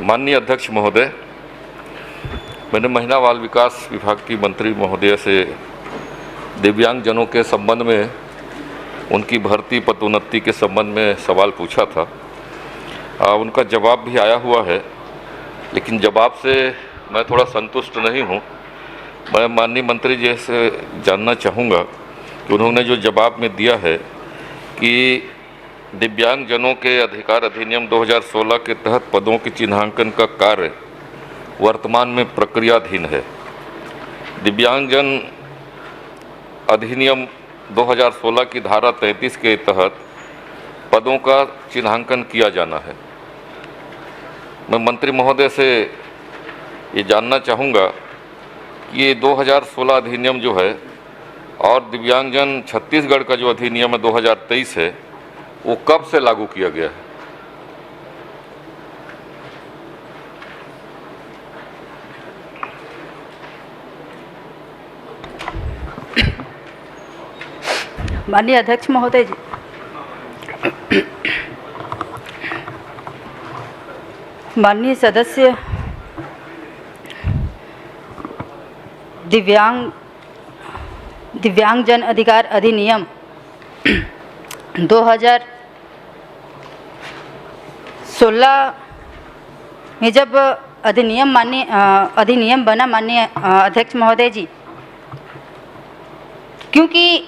माननीय अध्यक्ष महोदय, मैंने महिला बाल विकास विभाग की मंत्री महोदय से दिव्यांगजनों के संबंध में, उनकी भर्ती पदोन्नति के संबंध में सवाल पूछा था। उनका जवाब भी आया हुआ है, लेकिन जवाब से मैं थोड़ा संतुष्ट नहीं हूँ। मैं माननीय मंत्री जी से जानना चाहूँगा कि उन्होंने जो जवाब में दिया है कि दिव्यांगजनों के अधिकार अधिनियम 2016 के तहत पदों के चिन्हांकन का कार्य वर्तमान में प्रक्रियाधीन है। दिव्यांगजन अधिनियम 2016 की धारा 33 के तहत पदों का चिन्हांकन किया जाना है। मैं मंत्री महोदय से ये जानना चाहूँगा कि ये 2016 अधिनियम जो है और दिव्यांगजन छत्तीसगढ़ का जो अधिनियम है 2023 है, वो कब से लागू किया गया है? माननीय अध्यक्ष महोदय जी, माननीय सदस्य, दिव्यांगजन अधिकार अधिनियम 2016 में जब अधिनियम बना माननीय अध्यक्ष महोदय जी, क्योंकि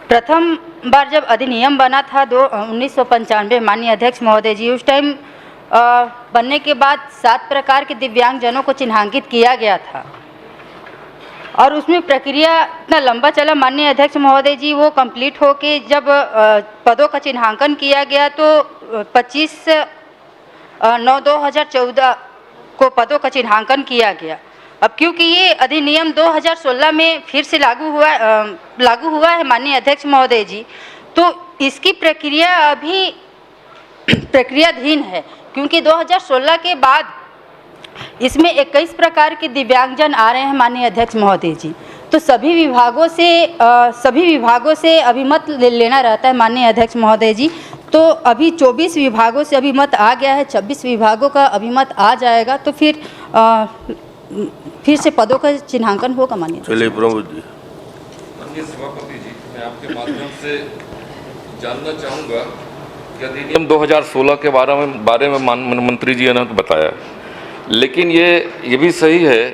प्रथम बार जब अधिनियम बना था 1995 माननीय अध्यक्ष महोदय जी, उस टाइम बनने के बाद 7 प्रकार के दिव्यांगजनों को चिन्हांकित किया गया था और उसमें प्रक्रिया इतना लंबा चला माननीय अध्यक्ष महोदय जी। वो कंप्लीट होके जब पदों का चिन्हांकन किया गया तो 25/9/2014 को पदों का चिन्हांकन किया गया। अब क्योंकि ये अधिनियम 2016 में फिर से लागू हुआ है माननीय अध्यक्ष महोदय जी, तो इसकी प्रक्रिया अभी प्रक्रियाधीन है, क्योंकि 2016 के बाद इसमें 21 प्रकार के दिव्यांगजन आ रहे हैं माननीय अध्यक्ष महोदय जी। तो सभी विभागों से अभिमत लेना रहता है माननीय अध्यक्ष महोदय जी। तो अभी 24 विभागों से अभिमत आ गया है, 26 विभागों का अभिमत आ जाएगा, तो फिर से पदों का चिन्हांकन होगा माननीय। चलिए प्रभु जी। माननीय सभापति जी, मैं आपके माध्यम से जानना चाहूँगा कि अधिनियम 2016 के बारे में मंत्री जी ने तो बताया, लेकिन ये भी सही है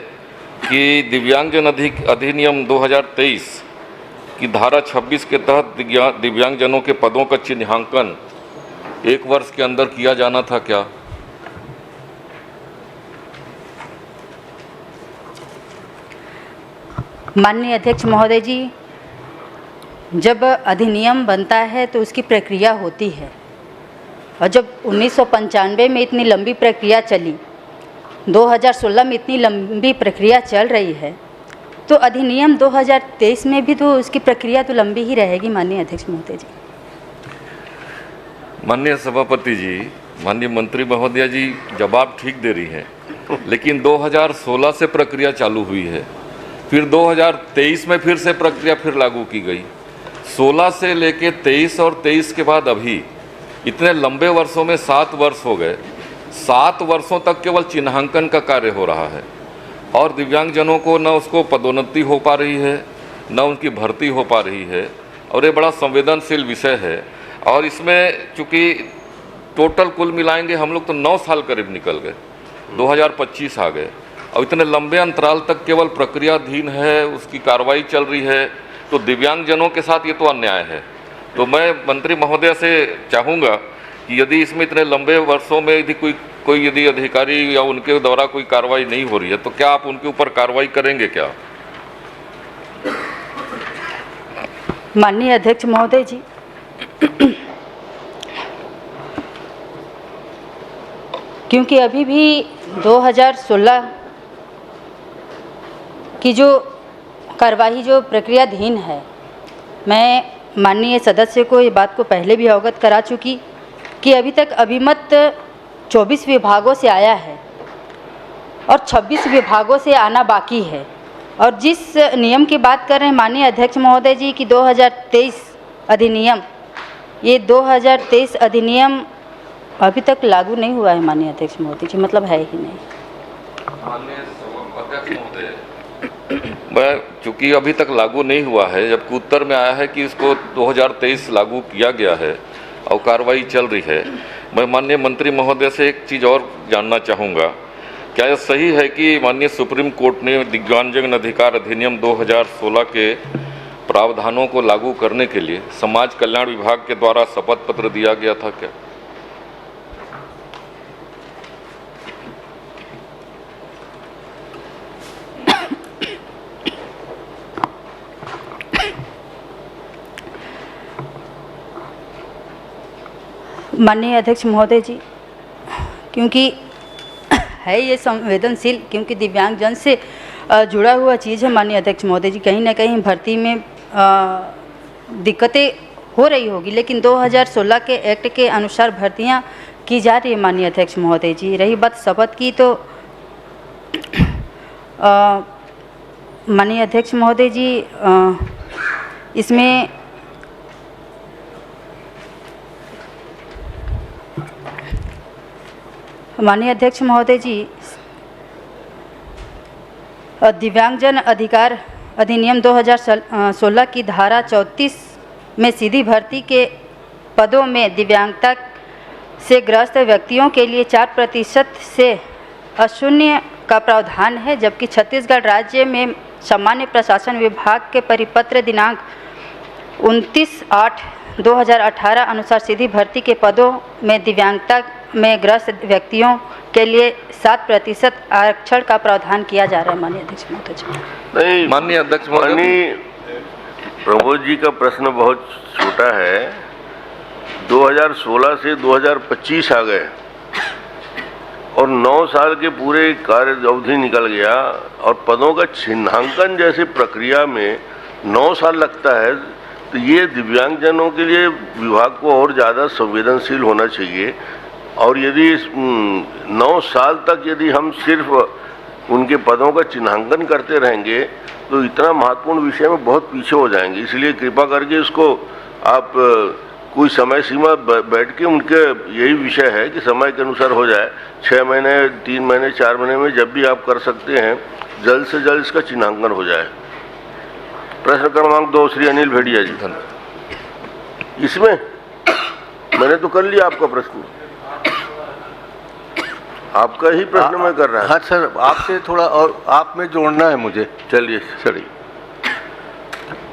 कि दिव्यांगजन अधिनियम 2023 की धारा 26 के तहत दिव्यांगजनों के पदों का चिन्हांकन 1 वर्ष के अंदर किया जाना था क्या? माननीय अध्यक्ष महोदय जी, जब अधिनियम बनता है तो उसकी प्रक्रिया होती है, और जब 1995 में इतनी लंबी प्रक्रिया चली, 2016 में इतनी लंबी प्रक्रिया चल रही है, तो अधिनियम 2023 में भी तो उसकी प्रक्रिया तो लंबी ही रहेगी माननीय अध्यक्ष महोदय जी। माननीय सभापति जी, माननीय मंत्री महोदया जी जवाब ठीक दे रही हैं, लेकिन 2016 से प्रक्रिया चालू हुई है, फिर 2023 में फिर से प्रक्रिया फिर लागू की गई। 16 से लेके 23 और 23 के बाद अभी इतने लंबे वर्षों में 7 वर्ष हो गए। 7 वर्षों तक केवल चिन्हांकन का कार्य हो रहा है और दिव्यांगजनों को न उसको पदोन्नति हो पा रही है, न उनकी भर्ती हो पा रही है, और ये बड़ा संवेदनशील विषय है। और इसमें चूँकि टोटल कुल मिलाएंगे हम लोग तो 9 साल करीब निकल गए, 2025 आ गए, और इतने लंबे अंतराल तक केवल प्रक्रियाधीन है, उसकी कार्रवाई चल रही है, तो दिव्यांगजनों के साथ ये तो अन्याय है। तो मैं मंत्री महोदय से चाहूँगा कि यदि इसमें इतने लंबे वर्षों में यदि कोई यदि अधिकारी या उनके द्वारा कोई कार्रवाई नहीं हो रही है, तो क्या आप उनके ऊपर कार्रवाई करेंगे क्या? माननीय अध्यक्ष महोदय जी, क्योंकि अभी भी 2016 की जो कार्यवाही जो प्रक्रियाधीन है, मैं माननीय सदस्य को ये बात को पहले भी अवगत करा चुकी कि अभी तक अभिमत 24 विभागों से आया है और 26 विभागों से आना बाकी है। और जिस नियम की बात कर रहे हैं माननीय अध्यक्ष महोदय जी की 2023 अधिनियम, ये 2023 अधिनियम अभी तक लागू नहीं हुआ है माननीय अध्यक्ष महोदय जी, मतलब है ही नहीं। माननीय अध्यक्ष महोदय, मैं चूंकि अभी तक लागू नहीं हुआ है, जबकि उत्तर में आया है कि इसको 2023 लागू किया गया है और कार्रवाई चल रही है, मैं माननीय मंत्री महोदय से एक चीज़ और जानना चाहूँगा। क्या यह सही है कि माननीय सुप्रीम कोर्ट ने दिव्यांगजन अधिकार अधिनियम 2016 के प्रावधानों को लागू करने के लिए समाज कल्याण विभाग के द्वारा शपथ पत्र दिया गया था क्या? माननीय अध्यक्ष महोदय जी, क्योंकि है ये संवेदनशील, क्योंकि दिव्यांगजन से जुड़ा हुआ चीज़ है माननीय अध्यक्ष महोदय जी, कहीं ना कहीं भर्ती में दिक्कतें हो रही होगी, लेकिन 2016 के एक्ट के अनुसार भर्तियां की जा रही है माननीय अध्यक्ष महोदय जी। रही बात शपथ की, तो माननीय अध्यक्ष महोदय जी इसमें माननीय अध्यक्ष महोदय जी दिव्यांगजन अधिकार अधिनियम 2016 की धारा 34 में सीधी भर्ती के पदों में दिव्यांगता से ग्रस्त व्यक्तियों के लिए 4% से अशून्य का प्रावधान है, जबकि छत्तीसगढ़ राज्य में सामान्य प्रशासन विभाग के परिपत्र दिनांक 29/8/2018 अनुसार सीधी भर्ती के पदों में दिव्यांगता में ग्रस्त व्यक्तियों के लिए 7% आरक्षण का प्रावधान किया जा रहा है माननीय अध्यक्ष महोदय जी। नहीं, माननीय अध्यक्ष महोदय, प्रमोद जी का प्रश्न बहुत छोटा है। 2016 से 2025 आ गए और 9 साल के पूरे कार्य अवधि निकल गया, और पदों का चिन्हांकन जैसे प्रक्रिया में 9 साल लगता है, तो ये दिव्यांगजनों के लिए विभाग को और ज़्यादा संवेदनशील होना चाहिए। और यदि 9 साल तक यदि हम सिर्फ उनके पदों का चिन्हांकन करते रहेंगे तो इतना महत्वपूर्ण विषय में बहुत पीछे हो जाएंगे। इसलिए कृपा करके इसको आप कोई समय सीमा बैठ के, उनके यही विषय है कि समय के अनुसार हो जाए, 6 महीने, 3 महीने, 4 महीने में जब भी आप कर सकते हैं, जल्द से जल्द इसका चिन्हांकन हो जाए। प्रश्न क्रमांक 2 श्री अनिल भेड़िया जी। इसमें मैंने तो कर लिया आपका प्रश्न, आपका ही प्रश्न मैं कर रहा हूँ। हाँ सर, आपसे थोड़ा और आप में जोड़ना है मुझे। चलिए चलिए।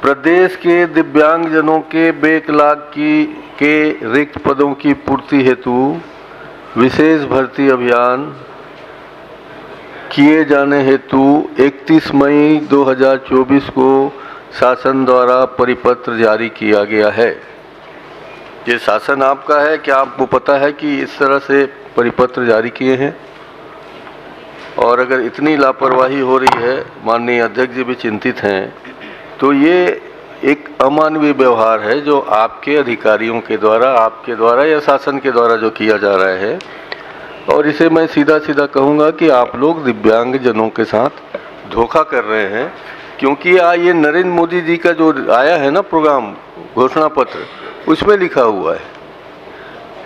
प्रदेश के दिव्यांगजनों के बैकलॉग के रिक्त पदों की पूर्ति हेतु विशेष भर्ती अभियान किए जाने हेतु 31 मई 2024 को शासन द्वारा परिपत्र जारी किया गया है। ये शासन आपका है, क्या आपको पता है कि इस तरह से परिपत्र जारी किए हैं? और अगर इतनी लापरवाही हो रही है, माननीय अध्यक्ष जी भी चिंतित हैं, तो ये एक अमानवीय व्यवहार है जो आपके अधिकारियों के द्वारा, आपके द्वारा या शासन के द्वारा जो किया जा रहा है। और इसे मैं सीधा सीधा कहूँगा कि आप लोग दिव्यांगजनों के साथ धोखा कर रहे हैं, क्योंकि ये नरेंद्र मोदी जी का जो आया है ना प्रोग्राम, घोषणा पत्र, उसमें लिखा हुआ है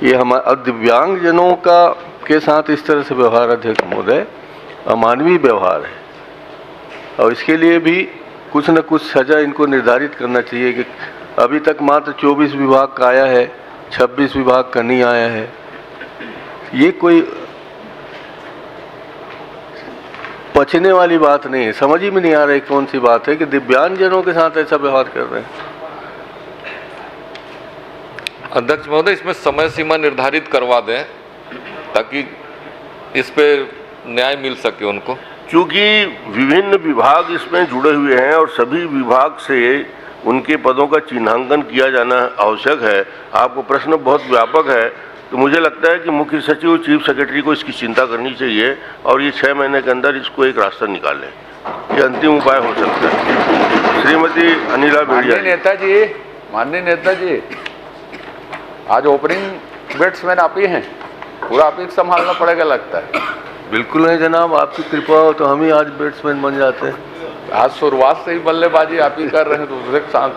ये हमारा दिव्यांगजनों का के साथ इस तरह से व्यवहार अध्यक्ष महोदय अमानवीय व्यवहार है। और इसके लिए भी कुछ न कुछ सजा इनको निर्धारित करना चाहिए कि अभी तक मात्र 24 विभाग का आया है, 26 विभाग का नहीं आया है। ये कोई पचने वाली बात नहीं है, समझ ही में नहीं आ रही कौन सी बात है कि दिव्यांगजनों के साथ ऐसा व्यवहार कर रहे हैं। अध्यक्ष महोदय, इसमें समय सीमा निर्धारित करवा दें ताकि इस पे न्याय मिल सके उनको। क्योंकि विभिन्न विभाग इसमें जुड़े हुए हैं और सभी विभाग से उनके पदों का चिन्हांकन किया जाना आवश्यक है। आपको प्रश्न बहुत व्यापक है, तो मुझे लगता है कि मुख्य सचिव और चीफ सेक्रेटरी को इसकी चिंता करनी चाहिए और ये 6 महीने के अंदर इसको एक रास्ता निकालें। ये अंतिम उपाय हो सकता है। श्रीमती अनिला भेड़िया। माननीय नेताजी, आज ओपनिंग बैट्समैन आप ही हैं, पूरा आप ही संभालना पड़ेगा लगता है। बिल्कुल नहीं जनाब, आपकी कृपा हो तो हम ही आज बैट्समैन बन जाते हैं। आज शुरुआत से ही बल्लेबाजी आप ही कर रहे हैं, दूसरे के साथ